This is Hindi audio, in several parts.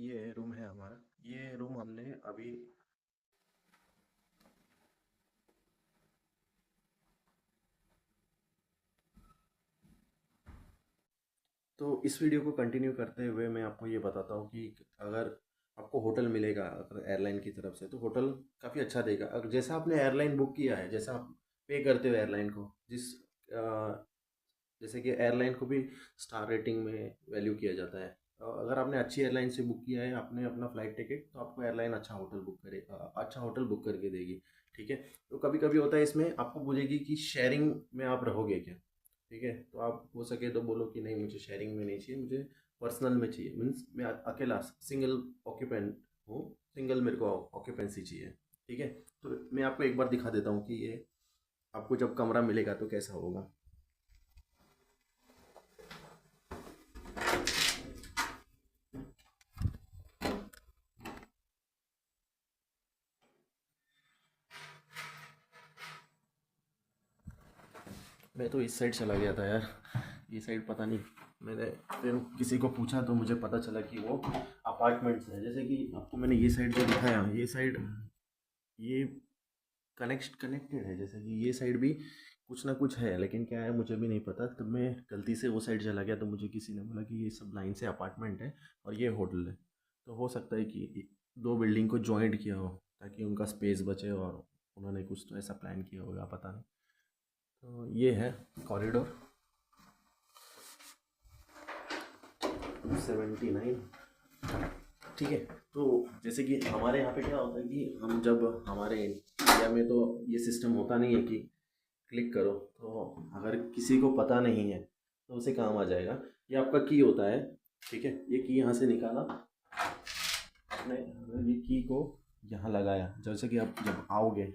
ये रूम है हमारा। ये रूम हमने अभी तो इस वीडियो को कंटिन्यू करते हुए मैं आपको ये बताता हूँ कि अगर आपको होटल मिलेगा अगर एयरलाइन की तरफ से तो होटल काफ़ी अच्छा देगा। अगर जैसा आपने एयरलाइन बुक किया है, जैसा आप पे करते हो एयरलाइन को, जैसे कि एयरलाइन को भी स्टार रेटिंग में वैल्यू किया जाता है। अगर आपने अच्छी एयरलाइन से बुक किया है आपने अपना फ़्लाइट टिकट, तो आपको एयरलाइन अच्छा होटल बुक करके देगी। ठीक है। तो कभी कभी होता है इसमें आपको बोलेगी कि शेयरिंग में आप रहोगे क्या। ठीक है, तो आप हो सके तो बोलो कि नहीं, मुझे शेयरिंग में नहीं चाहिए, मुझे पर्सनल में चाहिए। मीन्स मैं अकेला सिंगल ऑक्यूपेंट हूँ, सिंगल मेरे को ऑक्यूपेंसी चाहिए। ठीक है। तो मैं आपको एक बार दिखा देता हूँ कि ये आपको जब कमरा मिलेगा तो कैसा होगा। मैं तो इस साइड चला गया था यार, ये साइड पता नहीं। मैंने फिर किसी को पूछा तो मुझे पता चला कि वो अपार्टमेंट्स है। जैसे कि आपको मैंने ये साइड जो दिखाया, ये साइड ये कनेक्टेड है। जैसे कि ये साइड भी कुछ ना कुछ है, लेकिन क्या है मुझे भी नहीं पता। तब मैं गलती से वो साइड चला गया तो मुझे किसी ने बोला कि ये सब लाइन से अपार्टमेंट है और ये होटल है। तो हो सकता है कि दो बिल्डिंग को जॉइंट किया हो ताकि उनका स्पेस बचे, और उन्होंने कुछ तो ऐसा प्लान किया होगा, पता नहीं। तो ये है कॉरिडोर 79। ठीक है। तो जैसे कि हमारे यहाँ पे क्या होता है कि हम जब हमारे इंडिया में तो ये सिस्टम होता नहीं है कि क्लिक करो, तो अगर किसी को पता नहीं है तो उसे काम आ जाएगा। ये आपका की होता है। ठीक है, ये की यहाँ से निकाला आपने, अगर ये की को यहाँ लगाया, जैसे कि आप जब आओगे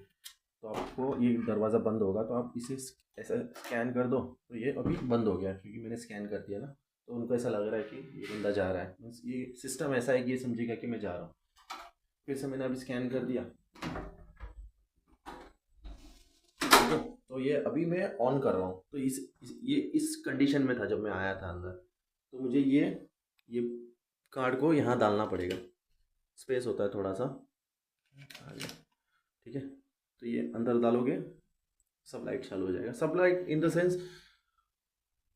तो आपको ये दरवाज़ा बंद होगा, तो आप इसे ऐसा स्कैन कर दो, तो ये अभी बंद हो गया क्योंकि मैंने स्कैन कर दिया ना। तो उनको ऐसा लग रहा है कि ये बंदा जा रहा है, मीन्स ये सिस्टम ऐसा है कि ये समझेगा कि मैं जा रहा हूँ। फिर से मैंने अभी स्कैन कर दिया, ठीक है। तो ये अभी मैं ऑन कर रहा हूँ, तो ये इस कंडीशन में था जब मैं आया था अंदर। तो मुझे ये कार्ड को यहाँ डालना पड़ेगा, स्पेस होता है थोड़ा सा आगे। ठीक है, तो ये अंदर डालोगे, सब लाइट चालू हो जाएगा। सब लाइट इन द सेंस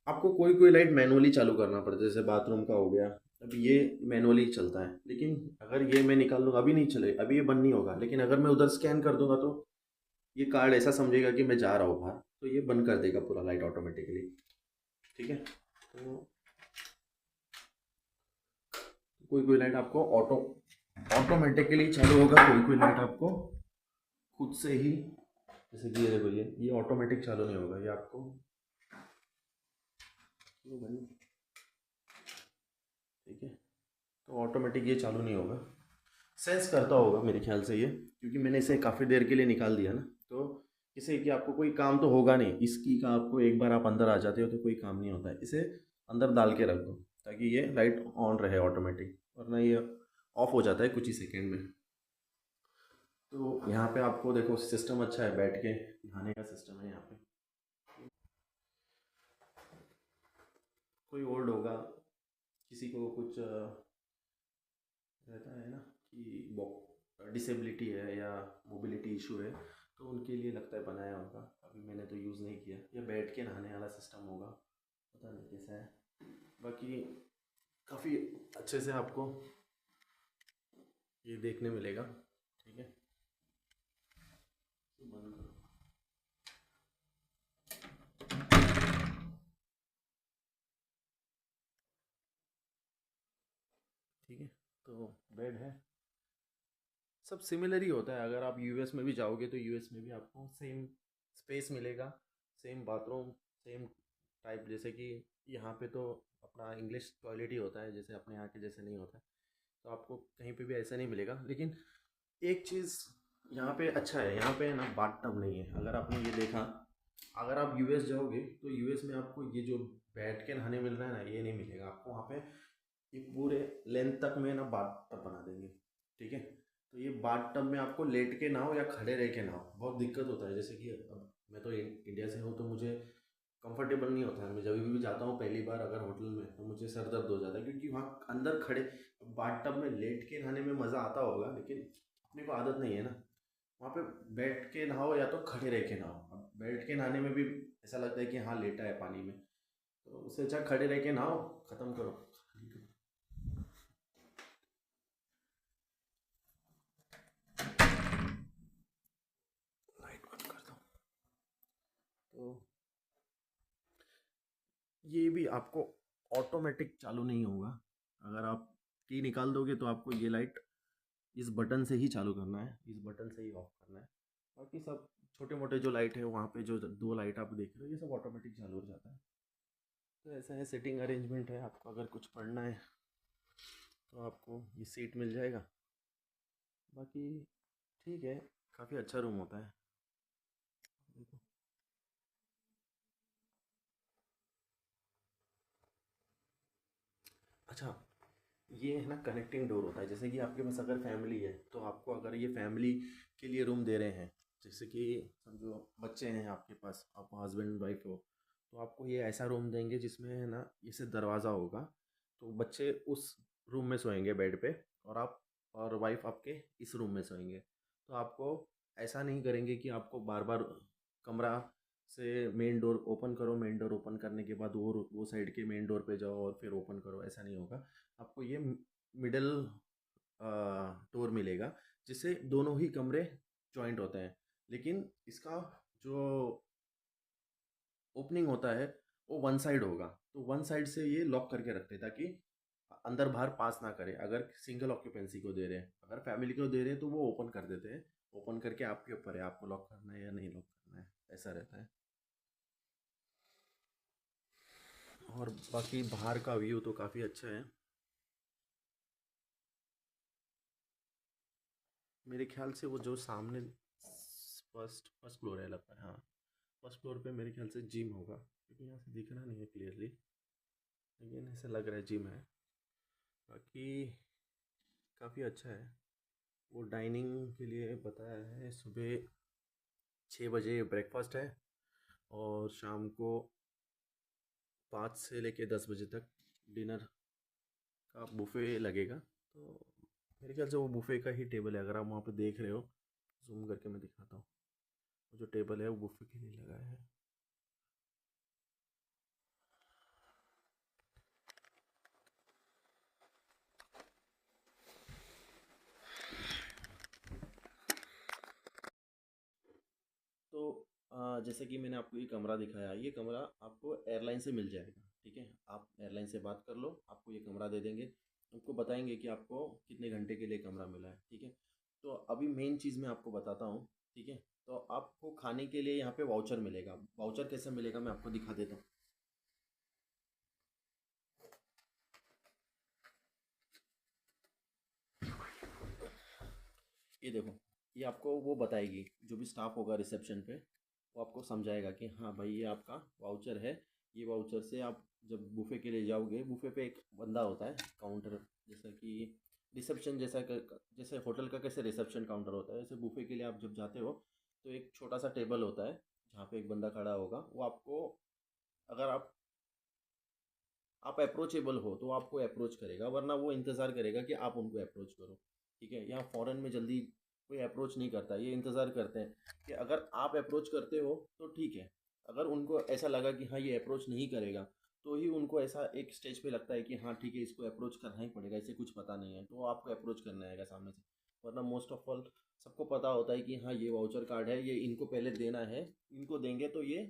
आपको कोई कोई लाइट मैनुअली चालू करना पड़ता है, जैसे बाथरूम का हो गया। अब ये मैनुअली चलता है, लेकिन अगर ये मैं निकाल दूंगा अभी नहीं चले, अभी ये बंद नहीं होगा। लेकिन अगर मैं उधर स्कैन कर दूंगा तो ये कार्ड ऐसा समझेगा कि मैं जा रहा हूँ बाहर, तो ये बंद कर देगा पूरा लाइट ऑटोमेटिकली। ठीक है। तो कोई कोई लाइट आपको ऑटोमेटिकली चालू होगा, कोई कोई लाइट आपको खुद से ही, जैसे कि ये देखो, ये ऑटोमेटिक चालू नहीं होगा, ये आपको क्यों भाई। ठीक है, तो ऑटोमेटिक ये चालू नहीं होगा। सेंस करता होगा मेरे ख्याल से ये, क्योंकि मैंने इसे काफ़ी देर के लिए निकाल दिया ना। तो इसे कि आपको कोई काम तो होगा नहीं इसकी का, आपको एक बार आप अंदर आ जाते हो तो कोई काम नहीं होता है। इसे अंदर डाल के रख दो ताकि ये लाइट ऑन रहे ऑटोमेटिक, वरना ये ऑफ हो जाता है कुछ ही सेकेंड में। तो यहाँ पे आपको देखो सिस्टम अच्छा है, बैठ के नहाने का सिस्टम है यहाँ पे। कोई ओल्ड होगा, किसी को कुछ रहता है ना कि डिसेबिलिटी है या मोबिलिटी इशू है, तो उनके लिए लगता है बनाया होगा। अभी मैंने तो यूज़ नहीं किया। ये बैठ के नहाने वाला सिस्टम होगा, पता नहीं कैसा है। बाकी काफ़ी अच्छे से आपको ये देखने मिलेगा। ठीक है, तो बंद करो। ठीक है, तो बेड है, सब सिमिलर ही होता है। अगर आप यूएस में भी जाओगे तो यूएस में भी आपको सेम स्पेस मिलेगा, सेम बाथरूम, सेम टाइप। जैसे कि यहाँ पे तो अपना इंग्लिश टॉयलेट ही होता है, जैसे अपने यहाँ के जैसे नहीं होता है। तो आपको कहीं पे भी ऐसा नहीं मिलेगा। लेकिन एक चीज़ यहाँ पे अच्छा है, यहाँ पे ना बाथ टब नहीं है। अगर आपने ये देखा, अगर आप यूएस जाओगे तो यूएस में आपको ये जो बैठ के नहाने मिल रहा है ना, ये नहीं मिलेगा आपको वहाँ पे। ये पूरे लेंथ तक में ना बाथ टब बना देंगे। ठीक है, तो ये बाथ टब में आपको लेट के नहाओ या खड़े रह के नहाओ, बहुत दिक्कत होता है। जैसे कि अब मैं तो इंडिया से हूँ तो मुझे कंफर्टेबल नहीं होता है। मैं जब भी जाता हूँ पहली बार अगर होटल में, तो मुझे सर दर्द हो जाता है, क्योंकि वहाँ अंदर खड़े बाथ टब में लेट के नहाने में मज़ा आता होगा, लेकिन अपने को आदत नहीं है ना। वहाँ पे बैठ के नहाओ या तो खड़े रह के नहाओ। अब बैठ के नहाने में भी ऐसा लगता है कि हाँ लेटा है पानी में, तो उससे अच्छा खड़े रह के नहाओ, ख़त्म करो। लाइट बंद कर दो। तो ये भी आपको ऑटोमेटिक चालू नहीं होगा। अगर आप की निकाल दोगे तो आपको ये लाइट इस बटन से ही चालू करना है, इस बटन से ही ऑफ करना है। बाकी सब छोटे मोटे जो लाइट है वहाँ पे, जो दो लाइट आप देख रहे हो, ये सब ऑटोमेटिक चालू हो जाता है। तो ऐसा है, सेटिंग अरेंजमेंट है। आपको अगर कुछ पढ़ना है तो आपको ये सीट मिल जाएगा। बाकी ठीक है, काफ़ी अच्छा रूम होता है। देखो, अच्छा, ये है ना कनेक्टिंग डोर होता है। जैसे कि आपके पास अगर फैमिली है, तो आपको अगर ये फैमिली के लिए रूम दे रहे हैं, जैसे कि समझो बच्चे हैं आपके पास, आप हस्बैंड वाइफ हो, तो आपको ये ऐसा रूम देंगे जिसमें है ना इसे दरवाज़ा होगा। तो बच्चे उस रूम में सोएंगे बेड पे, और आप और वाइफ आपके इस रूम में सोएंगे। तो आपको ऐसा नहीं करेंगे कि आपको बार बार कमरा से मेन डोर ओपन करो, मेन डोर ओपन करने के बाद वो साइड के मेन डोर पे जाओ और फिर ओपन करो, ऐसा नहीं होगा। आपको ये मिडल डोर मिलेगा, जिससे दोनों ही कमरे जॉइंट होते हैं। लेकिन इसका जो ओपनिंग होता है वो वन साइड होगा। तो वन साइड से ये लॉक करके रखते हैं, ताकि अंदर बाहर पास ना करे। अगर सिंगल ऑक्यूपेंसी को दे रहे हैं, अगर फैमिली को दे रहे हैं, तो वो ओपन कर देते हैं। ओपन करके आपके ऊपर है, आपको लॉक करना है या नहीं लॉक करना है, ऐसा रहता है। और बाकी बाहर का व्यू तो काफ़ी अच्छा है। मेरे ख्याल से वो जो सामने फर्स्ट फर्स्ट फ्लोर है, लगता है, हाँ। फर्स्ट फ्लोर पे मेरे ख्याल से जिम होगा, क्योंकि यहाँ से दिख रहा नहीं है क्लियरली, लेकिन ऐसा लग रहा है जिम है। बाकी काफ़ी अच्छा है। वो डाइनिंग के लिए बताया है, सुबह 6 बजे ब्रेकफास्ट है, और शाम को 5 से लेके 10 बजे तक डिनर का बुफे लगेगा। तो मेरे ख्याल से वो बुफे का ही टेबल है। अगर आप वहाँ पे देख रहे हो, जूम करके मैं दिखाता हूँ, वो जो टेबल है वो बुफे के लिए लगा है। तो जैसे कि मैंने आपको ये कमरा दिखाया, ये कमरा आपको एयरलाइन से मिल जाएगा। ठीक है, आप एयरलाइन से बात कर लो, आपको ये कमरा दे देंगे। आपको बताएंगे कि आपको कितने घंटे के लिए कमरा मिला है। ठीक है, तो अभी मेन चीज़ मैं आपको बताता हूँ। ठीक है, तो आपको खाने के लिए यहाँ पे वाउचर मिलेगा। वाउचर कैसे मिलेगा, मैं आपको दिखा देता हूँ। ये देखो, ये आपको वो बताएगी, जो भी स्टाफ होगा रिसेप्शन पे, वो आपको समझाएगा कि हाँ भाई ये आपका वाउचर है। ये वाउचर से आप जब बुफ़े के लिए जाओगे, बुफ़े पे एक बंदा होता है काउंटर, जैसा कि रिसेप्शन जैसा जैसे होटल का कैसे रिसेप्शन काउंटर होता है, वैसे बुफ़े के लिए आप जब जाते हो, तो एक छोटा सा टेबल होता है जहाँ पे एक बंदा खड़ा होगा। वो आपको, अगर आप अप्रोचेबल हो तो आपको अप्रोच करेगा, वरना वो इंतज़ार करेगा कि आप उनको अप्रोच करो। ठीक है, यहाँ फ़ॉरेन में जल्दी कोई अप्रोच नहीं करता, ये इंतज़ार करते हैं कि अगर आप अप्रोच करते हो तो ठीक है। अगर उनको ऐसा लगा कि हाँ ये अप्रोच नहीं करेगा, तो ही उनको ऐसा एक स्टेज पे लगता है कि हाँ ठीक है, इसको अप्रोच करना ही पड़ेगा, इसे कुछ पता नहीं है, तो वो आपको अप्रोच करना आएगा सामने से। वरना मोस्ट ऑफ ऑल सबको पता होता है कि हाँ ये वाउचर कार्ड है, ये इनको पहले देना है, इनको देंगे तो ये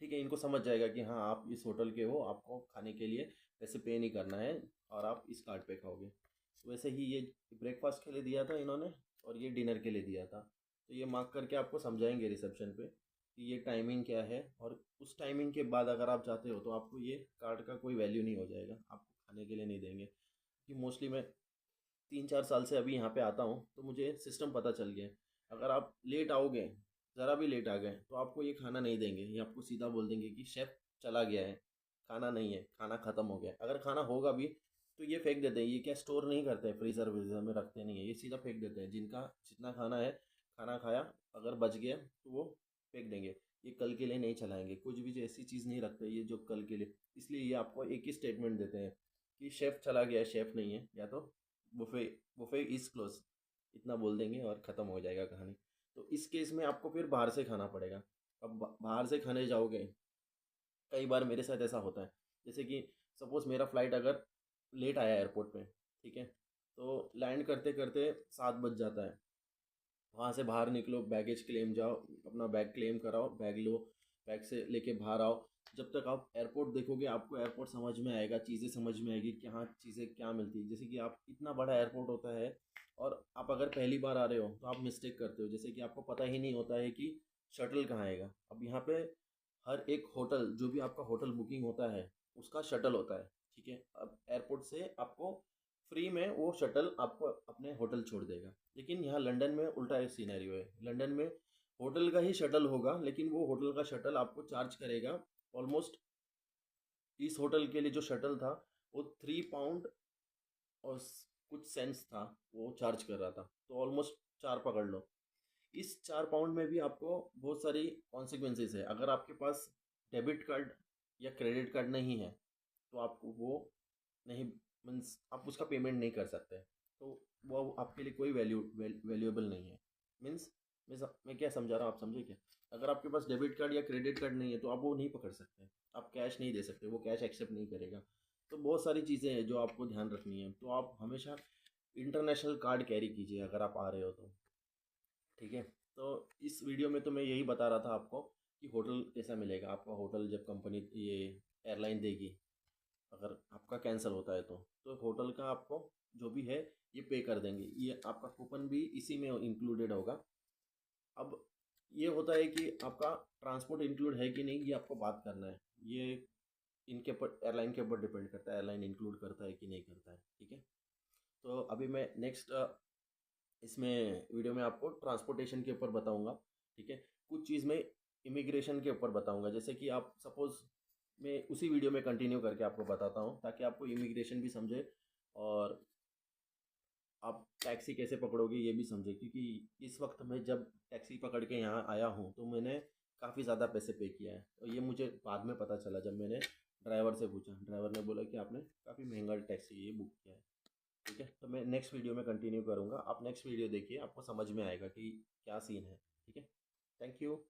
ठीक है, इनको समझ जाएगा कि हाँ आप इस होटल के हो, आपको खाने के लिए पैसे पे नहीं करना है, और आप इस कार्ड पे खाओगे। तो वैसे ही ये ब्रेकफास्ट के लिए दिया था इन्होंने, और ये डिनर के लिए दिया था। तो ये मार्क करके आपको समझाएंगे रिसेप्शन पे कि ये टाइमिंग क्या है, और उस टाइमिंग के बाद अगर आप जाते हो तो आपको ये कार्ड का कोई वैल्यू नहीं हो जाएगा, आपको खाने के लिए नहीं देंगे। कि मोस्टली मैं 3-4 साल से अभी यहाँ पे आता हूँ, तो मुझे सिस्टम पता चल गया है। अगर आप लेट आओगे, ज़रा भी लेट आ गए, तो आपको ये खाना नहीं देंगे। ये आपको सीधा बोल देंगे कि शेफ़ चला गया है, खाना नहीं है, खाना ख़त्म हो गया है। अगर खाना होगा भी तो ये फेंक देते हैं। ये क्या स्टोर नहीं करते हैं, फ्रीज़र व्रीज़र में रखते नहीं है, ये सीधा फेंक देते हैं। जिनका जितना खाना है, खाना खाया, अगर बच गया तो वो फेंक देंगे। ये कल के लिए नहीं चलाएंगे, कुछ भी ऐसी चीज़ नहीं रखते ये जो कल के लिए। इसलिए ये आपको एक ही स्टेटमेंट देते हैं कि शेफ़ चला गया, शेफ़ नहीं है, या तो बुफे बुफे इज़ क्लोज, इतना बोल देंगे और ख़त्म हो जाएगा कहानी। तो इस केस में आपको फिर बाहर से खाना पड़ेगा। अब बाहर से खाने जाओगे, कई बार मेरे साथ ऐसा होता है, जैसे कि सपोज़ मेरा फ़्लाइट अगर लेट आया एयरपोर्ट पे, ठीक है, तो लैंड करते करते 7 बज जाता है। वहाँ से बाहर निकलो, बैगेज क्लेम जाओ, अपना बैग क्लेम कराओ, बैग लो, बैग से लेके बाहर आओ। जब तक आप एयरपोर्ट देखोगे आपको एयरपोर्ट समझ में आएगा, चीज़ें समझ में आएगी, कहाँ चीज़ें क्या मिलती है। जैसे कि आप, इतना बड़ा एयरपोर्ट होता है और आप अगर पहली बार आ रहे हो तो आप मिस्टेक करते हो, जैसे कि आपको पता ही नहीं होता है कि शटल कहाँ आएगा। अब यहाँ पे हर एक होटल, जो भी आपका होटल बुकिंग होता है उसका शटल होता है, ठीक है। अब एयरपोर्ट से आपको फ्री में वो शटल आपको अपने होटल छोड़ देगा। लेकिन यहाँ लंदन में उल्टा एक सिनेरियो है, लंदन में होटल का ही शटल होगा, लेकिन वो होटल का शटल आपको चार्ज करेगा ऑलमोस्ट। इस होटल के लिए जो शटल था वो 3 पाउंड और कुछ सेंट्स था, वो चार्ज कर रहा था, तो ऑलमोस्ट 4 पकड़ लो। इस 4 पाउंड में भी आपको बहुत सारी कॉन्सिक्वेंसेस है। अगर आपके पास डेबिट कार्ड या क्रेडिट कार्ड नहीं है तो आपको वो नहीं, मीन्स आप उसका पेमेंट नहीं कर सकते, तो वो आपके लिए कोई वैल्यूएबल नहीं है। मीन्स मैं क्या समझा रहा हूँ, आप समझे क्या? अगर आपके पास डेबिट कार्ड या क्रेडिट कार्ड नहीं है तो आप वो नहीं पकड़ सकते, आप कैश नहीं दे सकते, वो कैश एक्सेप्ट नहीं करेगा। तो बहुत सारी चीज़ें हैं जो आपको ध्यान रखनी है, तो आप हमेशा इंटरनेशनल कार्ड कैरी कीजिए अगर आप आ रहे हो तो, ठीक है। तो इस वीडियो में तो मैं यही बता रहा था आपको कि होटल कैसा मिलेगा आपका, होटल जब कंपनी ये एयरलाइन देगी, अगर आपका कैंसिल होता है तो होटल का आपको जो भी है ये पे कर देंगे, ये आपका कूपन भी इसी में इंक्लूडेड होगा। अब ये होता है कि आपका ट्रांसपोर्ट इंक्लूड है कि नहीं, ये आपको बात करना है। ये इनके ऊपर, एयरलाइन के ऊपर डिपेंड करता है, एयरलाइन इंक्लूड करता है कि नहीं करता है, ठीक है। तो अभी मैं नेक्स्ट इसमें वीडियो में आपको ट्रांसपोर्टेशन के ऊपर बताऊंगा, ठीक है। कुछ चीज़ में इमिग्रेशन के ऊपर बताऊंगा, जैसे कि आप सपोज़, मैं उसी वीडियो में कंटिन्यू करके आपको बताता हूँ ताकि आपको इमिग्रेशन भी समझे और आप टैक्सी कैसे पकड़ोगे ये भी समझे। क्योंकि इस वक्त मैं जब टैक्सी पकड़ के यहाँ आया हूँ तो मैंने काफ़ी ज़्यादा पैसे पे किया है, और ये मुझे बाद में पता चला जब मैंने ड्राइवर से पूछा। ड्राइवर ने बोला कि आपने काफ़ी महंगा टैक्सी ये बुक किया है, ठीक है। तो मैं नेक्स्ट वीडियो में कंटिन्यू करूँगा, आप नेक्स्ट वीडियो देखिए, आपको समझ में आएगा कि क्या सीन है, ठीक है। Thank you.